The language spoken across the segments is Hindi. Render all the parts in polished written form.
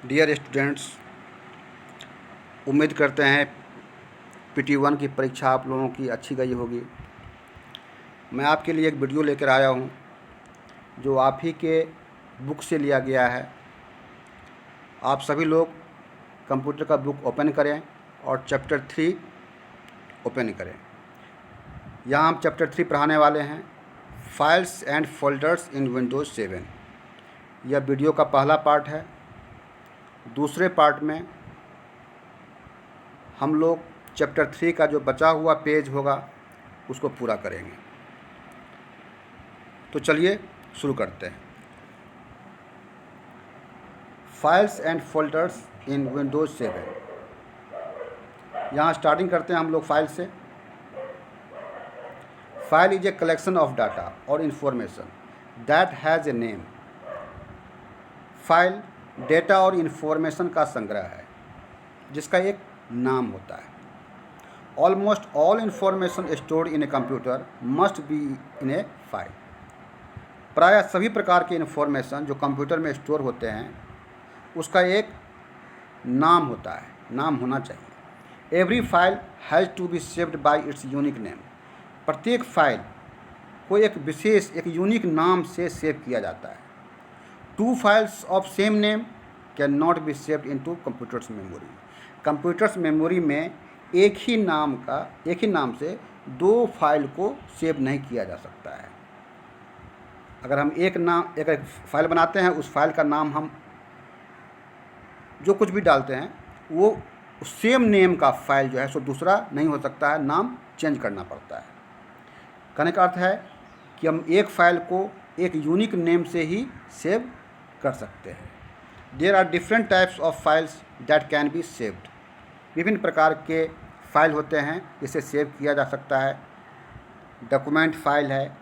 डियर स्टूडेंट्स, उम्मीद करते हैं PT1 की परीक्षा आप लोगों की अच्छी गई होगी। मैं आपके लिए एक वीडियो लेकर आया हूं जो आप ही के बुक से लिया गया है। आप सभी लोग कंप्यूटर का बुक ओपन करें और चैप्टर 3 ओपन करें। यहाँ हम चैप्टर 3 पढ़ाने वाले हैं, files and folders in Windows 7। यह वीडियो का पहला पार्ट है। दूसरे पार्ट में हम लोग चैप्टर 3 का जो बचा हुआ पेज होगा उसको पूरा करेंगे। तो चलिए शुरू करते हैं। Files and folders in Windows 7। यहाँ स्टार्टिंग करते हैं हम लोग फाइल से। File is a collection of data और information that has a name. File data और इन्फॉर्मेशन का संग्रह है जिसका एक नाम होता है। Almost all information stored in a computer must be in a file. प्रायः सभी प्रकार के इन्फॉर्मेशन जो कंप्यूटर में स्टोर होते हैं उसका एक नाम होता है, नाम होना चाहिए। Every file has to be saved by its unique name. प्रत्येक फाइल को एक विशेष, एक यूनिक नाम से सेव किया जाता है। Two files of same name can not be saved into computer's memory. Computer's memory में एक ही नाम से दो फाइल को सेव नहीं किया जा सकता है। अगर हम एक फाइल बनाते हैं, उस फाइल का नाम हम जो कुछ भी डालते हैं वो सेम नेम का फाइल जो है सो दूसरा नहीं हो सकता है, नाम चेंज करना पड़ता है। कहने का अर्थ है कि हम एक फाइल को एक यूनिक नेम से ही सेव कर सकते हैं। There are different types of files that can be saved. विभिन्न प्रकार के फाइल होते हैं जिसे सेव किया जा सकता है। डॉक्यूमेंट फाइल है,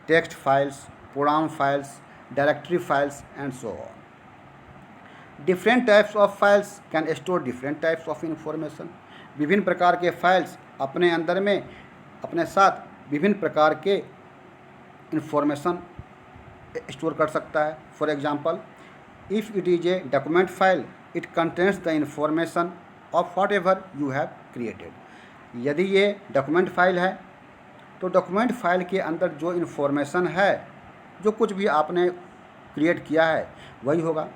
text files, program files, directory files and so on. Different types of files can store different types of information. विभिन्न प्रकार के फाइल्स अपने अंदर में अपने साथ विभिन्न प्रकार के इंफॉर्मेशन स्टोर कर सकता है। For example, if it is a document file it contains the information of what ever you have created. यदि ये डॉक्यूमेंट फाइल है तो डॉक्यूमेंट फाइल के अंदर जो इन्फॉर्मेशन है, जो कुछ भी आपने क्रिएट किया है वही होगा।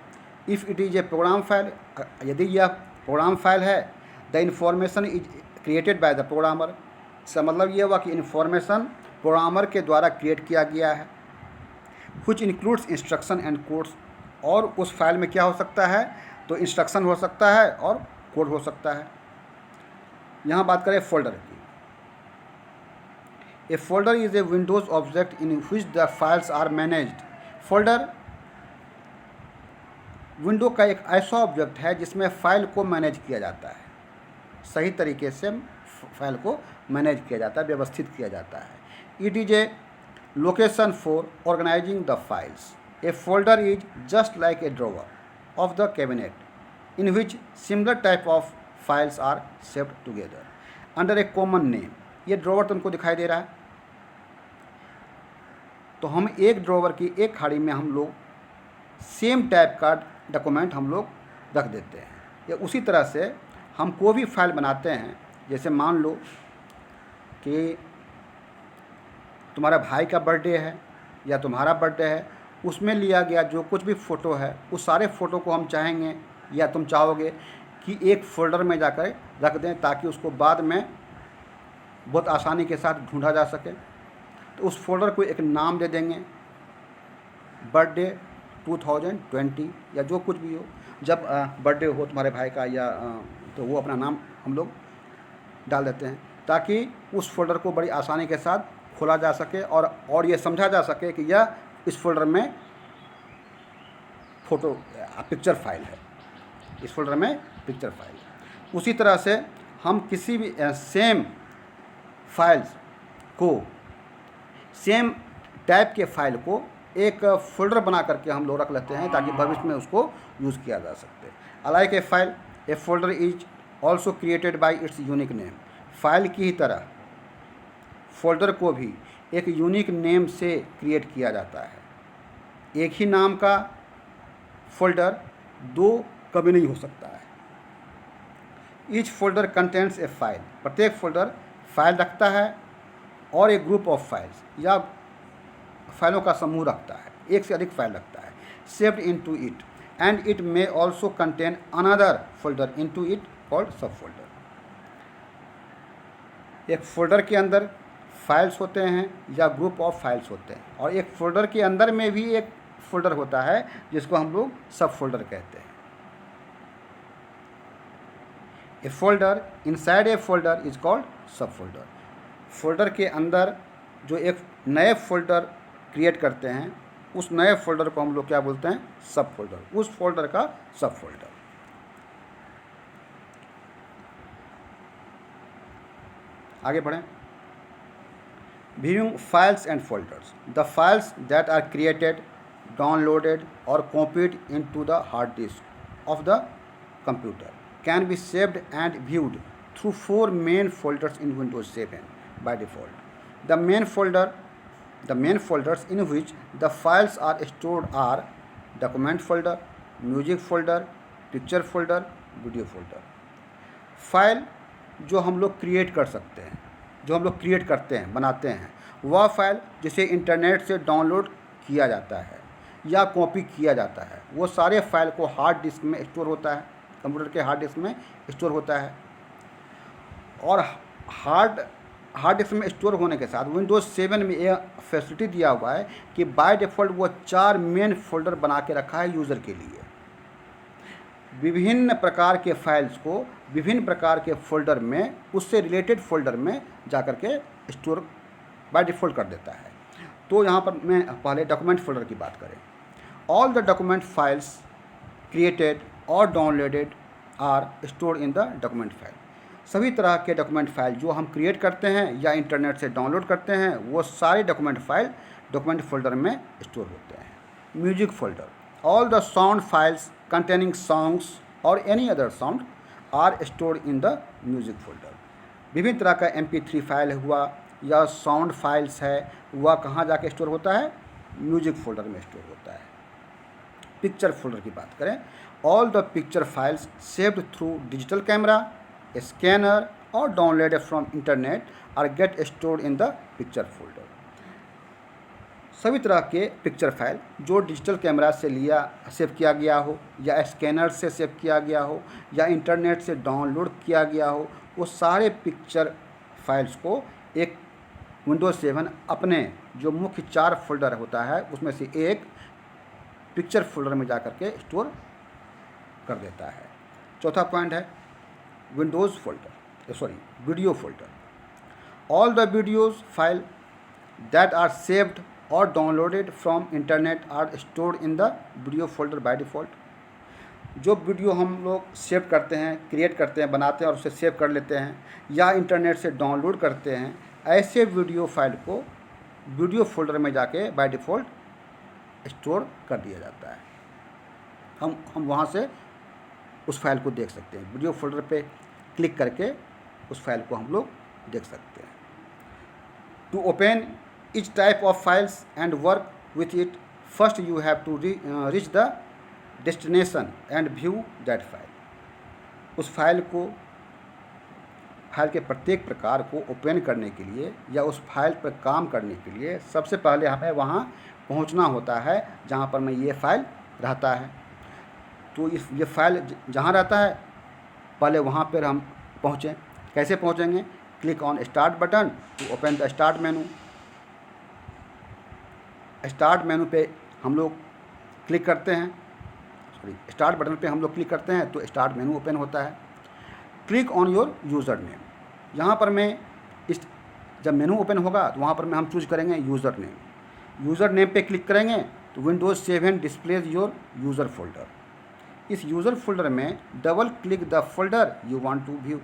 If it is a program file, यदि यह प्रोग्राम फाइल है, the information is created by the programmer. इसका मतलब ये हुआ कि इन्फॉर्मेशन प्रोग्रामर के द्वारा क्रिएट किया गया है। Which includes instruction and codes. और उस फाइल में क्या हो सकता है, तो इंस्ट्रक्शन हो सकता है और कोड हो सकता है। यहाँ बात करें फोल्डर की। A folder is a Windows object in which the files are managed. Folder window का एक ऐसा ऑब्जेक्ट है जिसमें फाइल को मैनेज किया जाता है, सही तरीके से फाइल को मैनेज किया जाता है, व्यवस्थित किया जाता है। It is a location for organizing the files. A folder is just like a drawer of the cabinet in which similar type of files are saved together under a common name. ये ड्रॉवर तुमको दिखाई दे रहा है, तो हम एक ड्रॉवर की एक खाड़ी में हम लोग सेम टाइप का डॉक्यूमेंट हम लोग रख देते हैं। या उसी तरह से हम कोई भी फाइल बनाते हैं, जैसे मान लो कि तुम्हारा भाई का बर्थडे है या तुम्हारा बर्थडे है, उसमें लिया गया जो कुछ भी फ़ोटो है उस सारे फ़ोटो को हम चाहेंगे या तुम चाहोगे कि एक फ़ोल्डर में जाकर रख दें ताकि उसको बाद में बहुत आसानी के साथ ढूंढा जा सके। तो उस फोल्डर को एक नाम दे देंगे, बर्थडे 2020 या जो कुछ भी हो। जब बर्थडे हो तुम्हारे भाई का या तो वो अपना नाम हम लोग डाल देते हैं ताकि उस फोल्डर को बड़ी आसानी के साथ खोला जा सके और ये समझा जा सके कि यह इस फोल्डर में फ़ोटो पिक्चर फाइल है, इस फोल्डर में पिक्चर फाइल है। उसी तरह से हम किसी भी सेम फाइल्स को, सेम टाइप के फाइल को एक फोल्डर बना करके हम लोग रख लेते हैं ताकि भविष्य में उसको यूज़ किया जा सकते। Alike A file, A folder is also created by its unique name. File की ही तरह फोल्डर को भी एक यूनिक नेम से क्रिएट किया जाता है। एक ही नाम का फोल्डर दो कभी नहीं हो सकता है। ईच फोल्डर कंटेंट्स ए फाइल, प्रत्येक फोल्डर फाइल रखता है और एक ग्रुप ऑफ फाइल्स या फाइलों का समूह रखता है, एक से अधिक फाइल रखता है, saved into it, and it may also contain another folder into it called sub folder. एक फोल्डर के अंदर फाइल्स होते हैं या ग्रुप ऑफ फाइल्स होते हैं, और एक फोल्डर के अंदर में भी एक फोल्डर होता है जिसको हम लोग सब फोल्डर कहते हैं। A folder inside a folder is called sub folder. Folder के अंदर जो एक नए फोल्डर क्रिएट करते हैं, उस नए फोल्डर को हम लोग क्या बोलते हैं? सब फोल्डर। उस फोल्डर का सब फोल्डर। आगे बढ़ें। Viewing files and folders. The files that are created, downloaded or copied into the hard disk of the computer can be saved and viewed through 4 main folders in Windows 7 by default. The main folders in which the files are stored are document folder, music folder, picture folder, video folder. File जो हम लोग क्रिएट कर सकते हैं, जो हम लोग क्रिएट करते हैं, बनाते हैं, वह फाइल जिसे इंटरनेट से डाउनलोड किया जाता है या कॉपी किया जाता है, वो सारे फाइल को हार्ड डिस्क में स्टोर होता है, कंप्यूटर के हार्ड डिस्क में स्टोर होता है। और हार्ड डिस्क में स्टोर होने के साथ विंडोज़ 7 में यह फैसिलिटी दिया हुआ है कि बाय डिफ़ॉल्ट वो 4 मेन फोल्डर बना के रखा है यूज़र के लिए। विभिन्न प्रकार के फाइल्स को विभिन्न प्रकार के फोल्डर में, उससे रिलेटेड फोल्डर में जाकर के स्टोर बाय डिफ़ॉल्ट कर देता है। तो यहाँ पर मैं पहले डॉक्यूमेंट फोल्डर की बात करें। All the document files created और downloaded are stored in the document file. सभी तरह के डॉक्यूमेंट फाइल जो हम क्रिएट करते हैं या इंटरनेट से डाउनलोड करते हैं, वो सारे डॉक्यूमेंट फाइल डॉक्यूमेंट फोल्डर में स्टोर होते हैं। Music folder. All the sound files containing songs or any other sound are stored in the music folder. विभिन्न तरह का MP3 फाइल हुआ या साउंड फाइल्स है, वह कहाँ जाके स्टोर होता है? म्यूजिक फोल्डर में स्टोर होता है। पिक्चर फोल्डर की बात करें, all the picture files saved through digital camera, scanner और downloaded from internet are get stored in the picture folder. सभी तरह के पिक्चर फाइल जो डिजिटल कैमरा से सेव किया गया हो या स्कैनर से सेव किया गया हो या इंटरनेट से डाउनलोड किया गया हो, वो सारे पिक्चर फाइल्स को एक विंडोज़ 7 अपने जो मुख्य 4 फोल्डर होता है उसमें से एक पिक्चर फोल्डर में जाकर के स्टोर कर देता है। चौथा पॉइंट है Windows video folder. All the videos file that are saved और downloaded from internet are stored in the video folder by default. जो वीडियो हम लोग सेव करते हैं, क्रिएट करते हैं, बनाते हैं और उसे सेव कर लेते हैं या इंटरनेट से डाउनलोड करते हैं, ऐसे वीडियो फाइल को वीडियो फोल्डर में जाके बाय डिफ़ॉल्ट स्टोर कर दिया जाता है। हम वहाँ से उस फाइल को देख सकते हैं। वीडियो फोल्डर पे क्लिक करके उस फाइल को हम लोग देख सकते हैं। To open each type of files and work with it, first you have to reach the destination and view that file. उस फाइल के प्रत्येक प्रकार को ओपन करने के लिए या उस फाइल पर काम करने के लिए सबसे पहले हमें वहाँ पहुँचना होता है जहाँ पर में ये फाइल रहता है। तो ये फाइल जहाँ रहता है पहले वहाँ पर हम पहुँचें। कैसे पहुँचेंगे? Click on start button to open the start menu. Start menu पे हम लोग क्लिक करते हैं, स्टार्ट बटन पे हम लोग क्लिक करते हैं तो स्टार्ट मेनू ओपन होता है। Click on your user name. यहाँ पर मैं जब मेनू ओपन होगा तो वहाँ पर मैं हम चूज करेंगे यूज़र नेम। यूज़र नेम पे क्लिक करेंगे तो Windows 7 displays your user folder. इस यूज़र फोल्डर में double click the folder you want to view.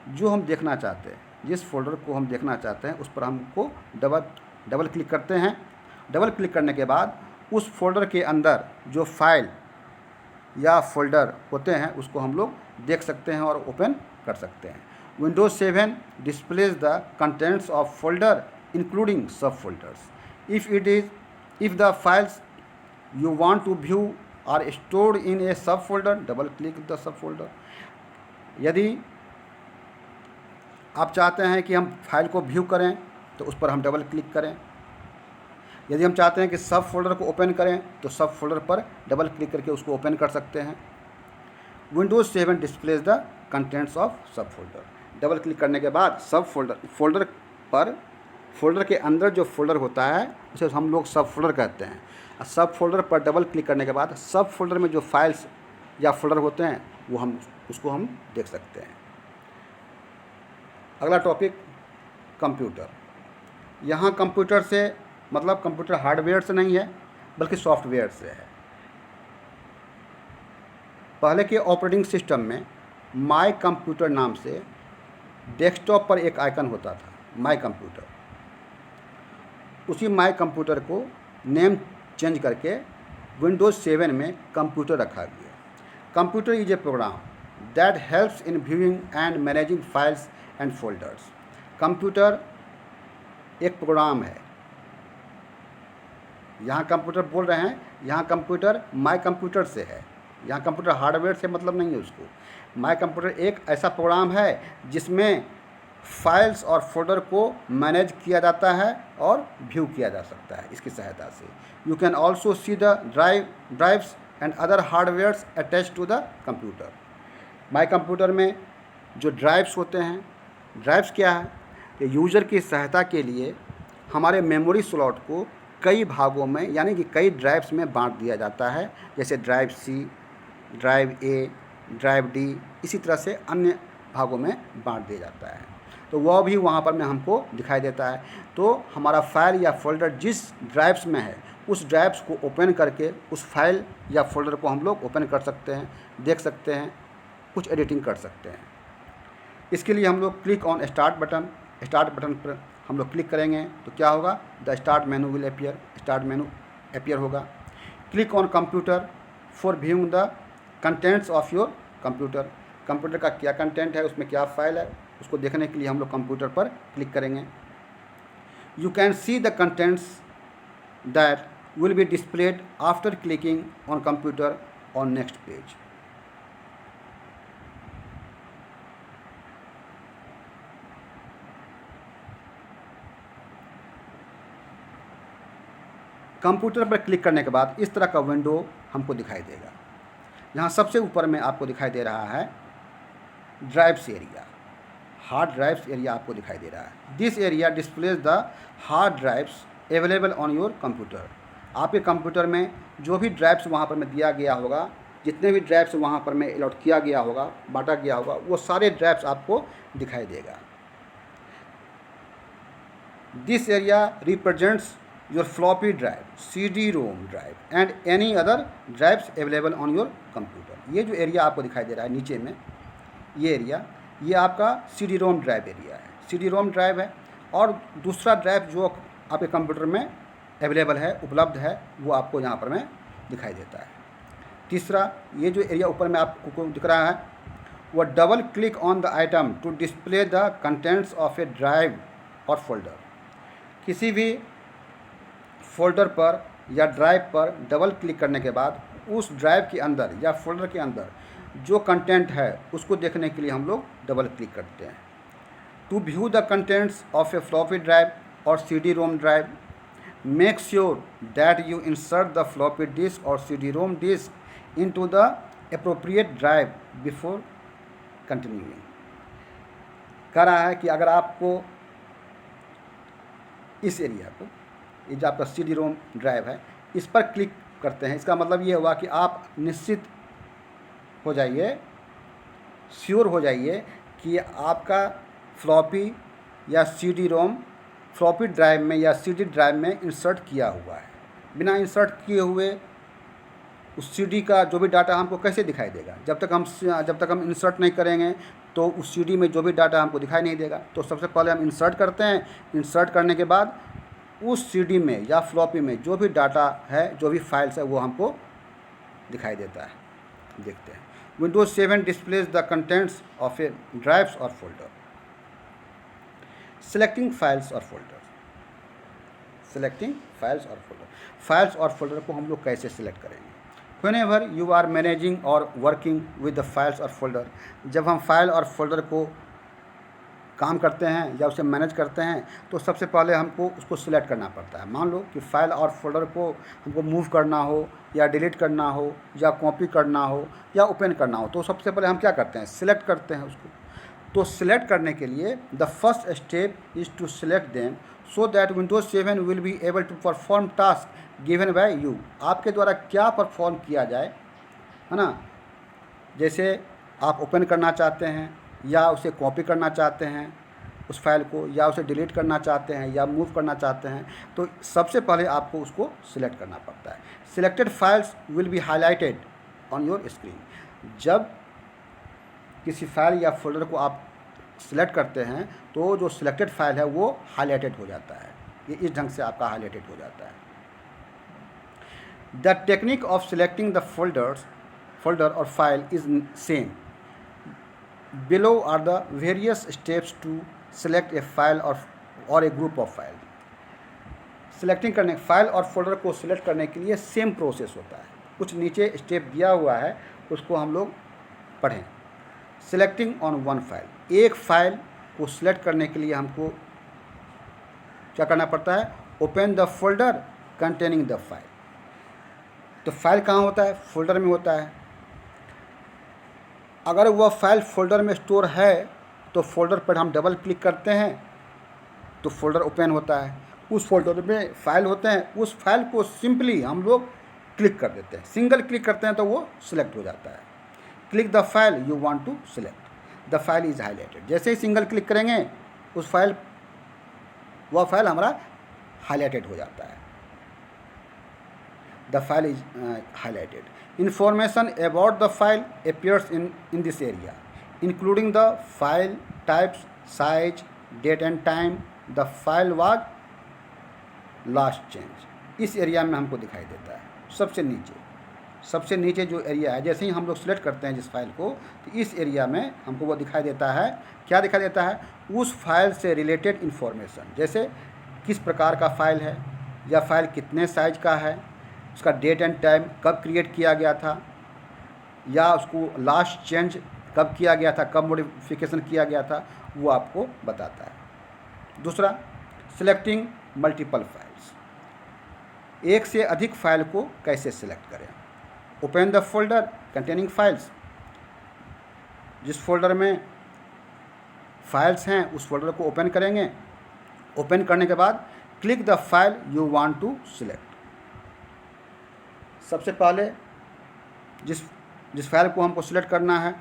जो हम देखना चाहते हैं, जिस फोल्डर को हम देखना चाहते हैं, उस पर हमको डबल क्लिक करते हैं। डबल क्लिक करने के बाद उस फोल्डर के अंदर जो फाइल या फोल्डर होते हैं उसको हम लोग देख सकते हैं और ओपन कर सकते हैं। Windows 7 displays the contents of folder including sub folders. If the files You want to view are stored in a सब folder, double click the सब folder. यदि आप चाहते हैं कि हम फाइल को व्यू करें तो उस पर हम डबल क्लिक करें. यदि हम चाहते हैं कि सब फोल्डर को ओपन करें तो सब फोल्डर पर डबल क्लिक करके उसको ओपन कर सकते हैं. Windows 7 displays the contents of सब फोल्डर. डबल क्लिक करने के बाद सब फोल्डर पर फोल्डर के अंदर जो फोल्डर होता है उसे हम लोग सब फोल्डर कहते हैं. सब फोल्डर पर डबल क्लिक करने के बाद सब फोल्डर में जो फाइल्स या फोल्डर होते हैं वो हम देख सकते हैं. अगला टॉपिक कंप्यूटर. यहाँ कंप्यूटर से मतलब कंप्यूटर हार्डवेयर से नहीं है बल्कि सॉफ्टवेयर से है. पहले के ऑपरेटिंग सिस्टम में माई कंप्यूटर नाम से डेस्कटॉप पर एक आइकन होता था, माई कंप्यूटर. उसी माई कंप्यूटर को नेम चेंज करके विंडोज़ 7 में कंप्यूटर रखा गया. Computer is a program that helps in viewing and managing files and folders. Computer एक प्रोग्राम है. यहाँ कंप्यूटर बोल रहे हैं, यहाँ कंप्यूटर माई कंप्यूटर से है. यहाँ कंप्यूटर हार्डवेयर से मतलब नहीं है उसको. माई कंप्यूटर एक ऐसा प्रोग्राम है जिसमें फाइल्स और फोल्डर को मैनेज किया जाता है और व्यू किया जा सकता है इसकी सहायता से. You can also see the drives and other hardwares attach to the computer. My computer में जो ड्राइव्स होते हैं, ड्राइव्स क्या है, कि यूज़र की सहायता के लिए हमारे मेमोरी स्लॉट को कई भागों में यानी कि कई ड्राइव्स में बांट दिया जाता है. जैसे ड्राइव सी, ड्राइव ए, ड्राइव डी, इसी तरह से अन्य भागों में बांट दिया जाता है. तो वह भी वहाँ पर में हमको दिखाई देता है. तो हमारा फाइल या फोल्डर जिस ड्राइव्स में है उस ड्राइव्स को ओपन करके उस फाइल या फोल्डर को हम लोग ओपन कर सकते हैं, देख सकते हैं, कुछ एडिटिंग कर सकते हैं. इसके लिए हम लोग क्लिक ऑन स्टार्ट बटन पर हम लोग क्लिक करेंगे तो क्या होगा, the start menu will appear. Start menu appear होगा. Click on computer for viewing the contents of your computer. Computer का क्या कंटेंट है, उसमें क्या फाइल है, उसको देखने के लिए हम लोग कंप्यूटर पर क्लिक करेंगे. You can see the contents that will be displayed after clicking on computer on next page. Computer पर क्लिक करने के बाद इस तरह का विंडो हमको दिखाई देगा. यहाँ सबसे ऊपर में आपको दिखाई दे रहा है drives area, hard drives area आपको दिखाई दे रहा है. This area displays the hard drives available on your computer. आपके कंप्यूटर में जो भी ड्राइव्स वहाँ पर में दिया गया होगा, जितने भी ड्राइव्स वहाँ पर में अलॉट किया गया होगा, बांटा गया होगा, वो सारे ड्राइव्स आपको दिखाई देगा. This area represents your floppy drive, CD-ROM drive and any other drives available on your computer. ये जो एरिया आपको दिखाई दे रहा है नीचे में, ये एरिया, ये आपका CD-ROM ड्राइव एरिया है. CD-ROM ड्राइव है. और दूसरा ड्राइव जो आपके कंप्यूटर में अवेलेबल है, उपलब्ध है, वो आपको यहाँ पर में दिखाई देता है. तीसरा, ये जो एरिया ऊपर में आपको दिख रहा है, वो double click on the item to display the contents of a drive or folder. किसी भी फोल्डर पर या ड्राइव पर डबल क्लिक करने के बाद उस ड्राइव के अंदर या फोल्डर के अंदर जो कंटेंट है उसको देखने के लिए हम लोग डबल क्लिक करते हैं. To view the contents of a floppy drive or CD-ROM drive, make sure that you insert the floppy disk or CD-ROM disk into the appropriate drive before continuing. कह रहा है कि अगर आपको इस एरिया को, ये जो आपका CD-ROM ड्राइव है, इस पर क्लिक करते हैं, इसका मतलब ये हुआ कि आप निश्चित हो जाइए, श्योर हो जाइए कि आपका फ्लॉपी या CD-ROM फ्लॉपी ड्राइव में या CD ड्राइव में इंसर्ट किया हुआ है. बिना इंसर्ट किए हुए उस CD का जो भी डाटा हमको कैसे दिखाई देगा? जब तक हम इंसर्ट नहीं करेंगे तो उस CD में जो भी डाटा हमको दिखाई नहीं देगा. तो सबसे पहले हम इंसर्ट करते हैं. इंसर्ट करने के बाद उस CD में या फ्लॉपी में जो भी डाटा है, जो भी फाइल्स है, वो हमको दिखाई देता है. देखते हैं. Windows 7 displays the contents of A drives और फोल्डर. सेलेक्टिंग फाइल्स और फोल्डर. सेलेक्टिंग फाइल्स और फोल्डर। फाइल्स और फोल्डर को हम लोग कैसे सिलेक्ट करेंगे? व्हेनेवर यू आर मैनेजिंग और वर्किंग विद द फाइल्स और फोल्डर, जब हम फाइल और फोल्डर को काम करते हैं या उसे मैनेज करते हैं तो सबसे पहले हमको उसको सिलेक्ट करना पड़ता है। मान लो कि फाइल और फोल्डर को हमको मूव करना हो या डिलीट करना हो या कॉपी करना हो या ओपन करना हो, तो सबसे पहले हम क्या करते हैं? सिलेक्ट करते हैं उसको। तो सिलेक्ट करने के लिए the first step is to select them so that Windows 7 will be able to perform task given by you. आपके द्वारा क्या परफॉर्म किया जाए, है ना? जैसे आप ओपन करना चाहते हैं या उसे कॉपी करना चाहते हैं उस फाइल को, या उसे डिलीट करना चाहते हैं या मूव करना चाहते हैं, तो सबसे पहले आपको उसको सिलेक्ट करना पड़ता है। Selected files will be highlighted on your screen. जब किसी फाइल या फोल्डर को आप सिलेक्ट करते हैं तो जो सिलेक्टेड फाइल है वो हाईलाइटेड हो जाता है। ये इस ढंग से आपका हाईलाइटेड हो जाता है। The technique of selecting the folder और file is same. Below are the various steps to select a file और a group of file. Selecting करने फाइल और फोल्डर को सिलेक्ट करने के लिए सेम प्रोसेस होता है। कुछ नीचे स्टेप दिया हुआ है, उसको हम लोग पढ़ें। सिलेक्टिंग ऑन वन फाइल, एक फाइल को सिलेक्ट करने के लिए हमको क्या करना पड़ता है? Open the folder containing the file. तो फाइल कहाँ होता है? फोल्डर में होता है। अगर वह फाइल फोल्डर में स्टोर है तो फोल्डर पर हम डबल क्लिक करते हैं तो फोल्डर ओपन होता है। उस फोल्डर में फाइल होते हैं, उस फाइल को सिंपली हम लोग क्लिक कर देते हैं। सिंगल क्लिक करते हैं तो वो सिलेक्ट हो जाता है। Click the file you want to select, the file is highlighted. जैसे ही सिंगल क्लिक करेंगे वह फाइल हमारा हाईलाइटेड हो जाता है। The file is highlighted. Information about the file appears in this area, including the file types, size, date and time, the file was last change। इस एरिया में हमको दिखाई देता है सबसे नीचे जो एरिया है। जैसे ही हम लोग सिलेक्ट करते हैं जिस फाइल को, तो इस एरिया में हमको वो दिखाई देता है। क्या दिखाई देता है? उस फाइल से रिलेटेड इन्फॉर्मेशन, जैसे किस प्रकार का फाइल है या फाइल कितने साइज का है, उसका डेट एंड टाइम कब क्रिएट किया गया था, या उसको लास्ट चेंज कब किया गया था, कब मॉडिफिकेशन किया गया था, वो आपको बताता है। दूसरा, सिलेक्टिंग मल्टीपल फाइल्स, एक से अधिक फाइल को कैसे सिलेक्ट करें? Open the folder containing files, जिस फोल्डर में फाइल्स हैं उस फोल्डर को ओपन करेंगे। ओपन करने के बाद click the file you want to select. सबसे पहले जिस फाइल को हमको सिलेक्ट करना है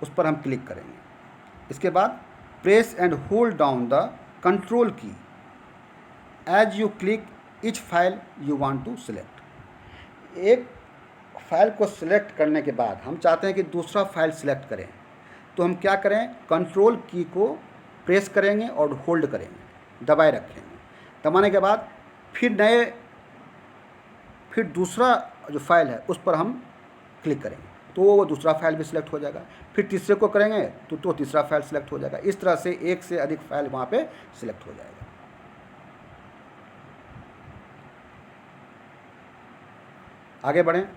उस पर हम क्लिक करेंगे। इसके बाद press and hold down the control key as you click each file you want to select. एक फाइल को सिलेक्ट करने के बाद हम चाहते हैं कि दूसरा फाइल सिलेक्ट करें, तो हम क्या करें? कंट्रोल की को प्रेस करेंगे और होल्ड करेंगे, दबाए रखेंगे। दबाने के बाद फिर दूसरा जो फाइल है उस पर हम क्लिक करेंगे तो वो दूसरा फाइल भी सिलेक्ट हो जाएगा। फिर तीसरे को करेंगे तो तीसरा फाइल सिलेक्ट हो जाएगा। इस तरह से एक से अधिक फाइल वहाँ पे सिलेक्ट हो जाएगा। आगे बढ़ें।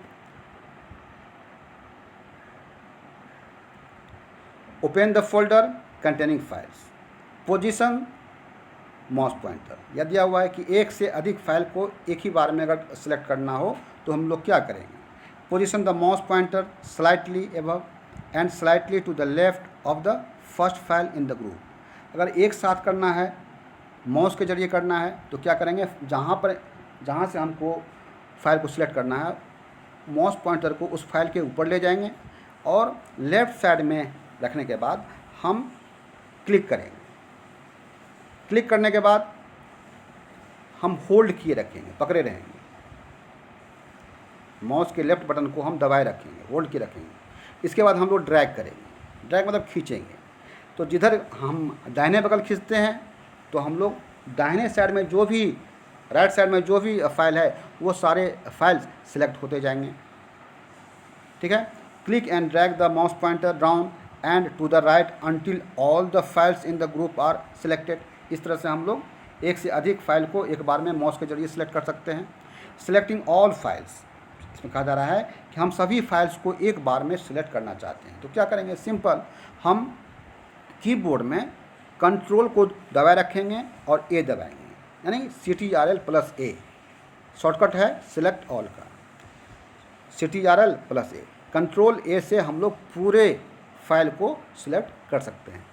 Open the folder containing files, position mouse pointer. यह दिया हुआ है कि एक से अधिक फाइल को एक ही बार में अगर सिलेक्ट करना हो तो हम लोग क्या करेंगे? Position the mouse pointer slightly above and slightly to the left of the first file in the group. अगर एक साथ करना है, माउस के जरिए करना है, तो क्या करेंगे? जहाँ से हमको फाइल को सिलेक्ट करना है, माउस पॉइंटर को उस फाइल के ऊपर ले जाएंगे और लेफ़्ट साइड में रखने के बाद हम क्लिक करेंगे। क्लिक करने के बाद हम होल्ड किए रखेंगे, पकड़े रहेंगे। माउस के लेफ्ट बटन को हम दबाए रखेंगे, होल्ड किए रखेंगे। इसके बाद हम लोग ड्रैग करेंगे, ड्रैग मतलब खींचेंगे। तो जिधर हम दाहिने बगल खींचते हैं तो हम लोग दाहिने साइड में जो भी, राइट साइड में जो भी फाइल है वो सारे फाइल्स सिलेक्ट होते जाएंगे। ठीक है। Click and drag the mouse pointer down and to the right until all the files in the group are selected. इस तरह से हम लोग एक से अधिक फाइल को एक बार में माउस के जरिए सिलेक्ट कर सकते हैं। सिलेक्टिंग ऑल फाइल्स, इसमें कहा जा रहा है कि हम सभी फाइल्स को एक बार में सिलेक्ट करना चाहते हैं। तो क्या करेंगे, सिंपल हम कीबोर्ड में कंट्रोल को दबाए रखेंगे और ए दबाएंगे, यानी CTRL+A शॉर्टकट है सिलेक्ट ऑल का, CTRL+A। कंट्रोल A से हम लोग पूरे फाइल को सिलेक्ट कर सकते हैं।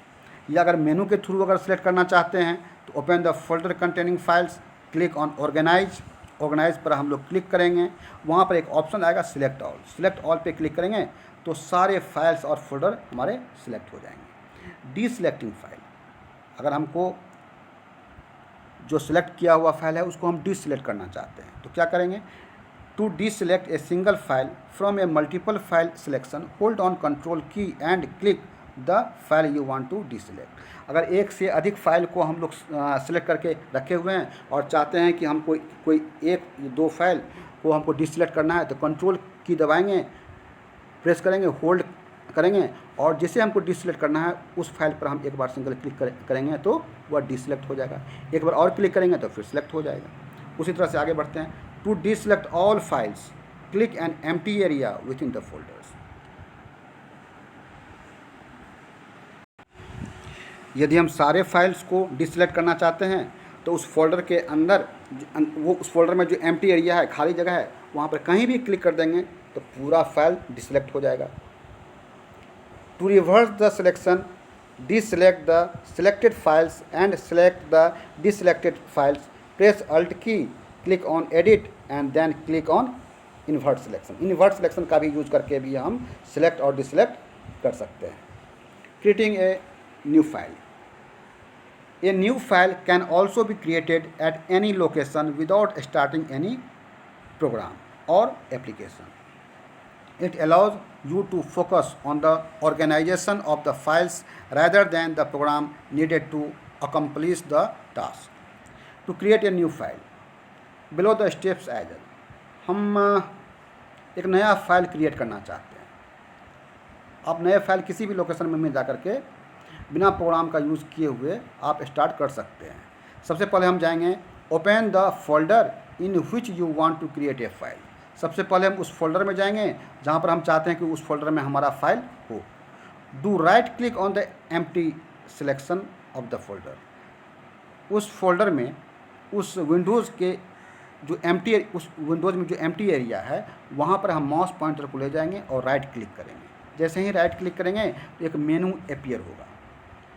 या अगर मेनू के थ्रू अगर सिलेक्ट करना चाहते हैं तो open the folder containing files, click on organize. Organize पर हम लोग क्लिक करेंगे, वहाँ पर एक ऑप्शन आएगा सिलेक्ट ऑल। सिलेक्ट ऑल पे क्लिक करेंगे तो सारे फाइल्स और फोल्डर हमारे सिलेक्ट हो जाएंगे। डीसिलेक्टिंग फाइल, अगर हमको जो सिलेक्ट किया हुआ फाइल है उसको हम डीसिलेक्ट करना चाहते हैं तो क्या करेंगे, to deselect a single file from a multiple file selection, hold on control key and click the file you want to deselect. अगर एक से अधिक फाइल को हम लोग सिलेक्ट करके रखे हुए हैं और चाहते हैं कि हम कोई एक दो फाइल को हमको डीसिलेक्ट करना है तो कंट्रोल की दबाएंगे, प्रेस करेंगे, होल्ड करेंगे और जिसे हमको डीसिलेक्ट करना है उस फाइल पर हम एक बार सिंगल क्लिक करेंगे तो वह डीसिलेक्ट हो जाएगा। एक बार और क्लिक करेंगे तो फिर सिलेक्ट हो जाएगा। उसी तरह से आगे बढ़ते हैं। To deselect all files, click an empty area within the folders. यदि हम सारे फाइल्स को डीसिलेक्ट करना चाहते हैं तो उस फोल्डर के अंदर उस फोल्डर में जो एम्प्टी एरिया है, खाली जगह है, वहाँ पर कहीं भी क्लिक कर देंगे तो पूरा फाइल डिसलेक्ट हो जाएगा। To reverse the selection, deselect the selected files and select the deselected files. Press Alt key, click on Edit and then click on Invert Selection. Invert Selection का भी यूज करके भी हम select और deselect कर सकते हैं। Creating a new file. A new file can also be created at any location without starting any program or application. It allows you to focus on the organization of the files rather than the program needed to accomplish the task. To create a new file, below the steps as well. हम एक नया फाइल क्रिएट करना चाहते हैं। आप नए फाइल किसी भी लोकेशन में जा करके बिना प्रोग्राम का यूज़ किए हुए आप स्टार्ट कर सकते हैं। सबसे पहले हम जाएंगे open the folder in which you want to create a file. सबसे पहले हम उस फोल्डर में जाएंगे जहाँ पर हम चाहते हैं कि उस फोल्डर में हमारा फाइल हो। Do right click on the empty selection of the folder. उस फोल्डर में उस विंडोज़ में जो एम्प्टी एरिया है वहाँ पर हम माउस पॉइंटर को ले जाएंगे और राइट क्लिक करेंगे। जैसे ही राइट क्लिक करेंगे तो एक मेनू अपीयर होगा।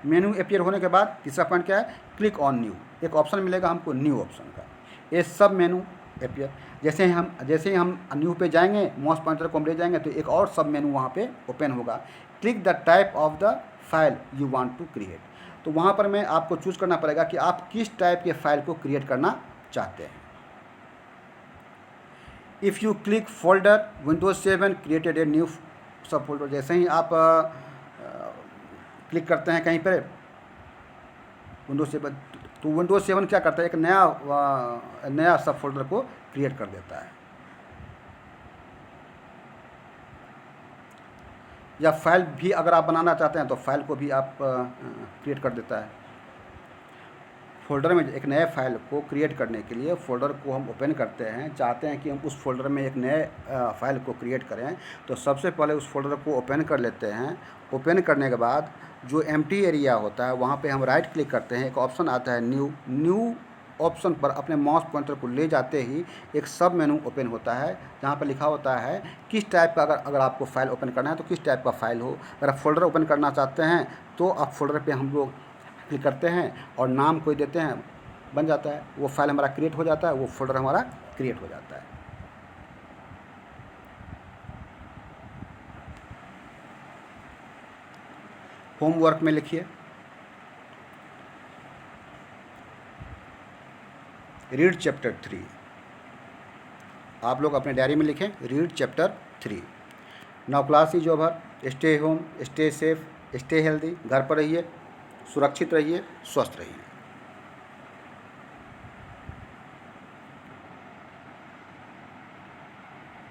मेनू अपीयर होने के बाद तीसरा पॉइंट क्या है, क्लिक ऑन न्यू। एक ऑप्शन मिलेगा हमको न्यू ऑप्शन का, ये सब मेनू अपीयर। जैसे ही हम न्यू पे जाएंगे, माउस पॉइंटर को हम ले जाएंगे तो एक और सब मेनू वहाँ पे ओपन होगा। Click the type of the file you want to create. तो वहाँ पर में आपको चूज करना पड़ेगा कि आप किस टाइप के फाइल को क्रिएट करना चाहते हैं। If you click folder Windows 7 created a new सब फोल्डर। जैसे ही आप क्लिक करते हैं कहीं पर विंडोज 7 तो विंडोज 7 क्या करता है, एक नया सब फोल्डर को क्रिएट कर देता है। या फाइल भी अगर आप बनाना चाहते हैं तो फाइल को भी आप क्रिएट कर देता है। फोल्डर में एक नए फाइल को क्रिएट करने के लिए फोल्डर को हम ओपन करते हैं, चाहते हैं कि हम उस फोल्डर में एक नए फाइल को क्रिएट करें तो सबसे पहले उस फोल्डर को ओपन कर लेते हैं। ओपन करने के बाद जो एम्प्टी एरिया होता है वहाँ पे हम राइट क्लिक करते हैं, एक ऑप्शन आता है न्यू ऑप्शन पर अपने माउस पॉइंटर को ले जाते ही एक सब मेनू ओपन होता है जहाँ पर लिखा होता है किस टाइप का अगर आपको फाइल ओपन करना है तो किस टाइप का फाइल हो। अगर आप फोल्डर ओपन करना चाहते हैं तो आप फोल्डर पे हम लोग क्लिक करते हैं और नाम कोई देते हैं, बन जाता है, वो फाइल हमारा क्रिएट हो जाता है, वो फोल्डर हमारा क्रिएट हो जाता है। होमवर्क में लिखिए रीड चैप्टर 3। आप लोग अपने डायरी में लिखें read chapter 3। Now class is over. Stay home, stay safe, stay healthy. घर पर रहिए, सुरक्षित रहिए, स्वस्थ रहिए।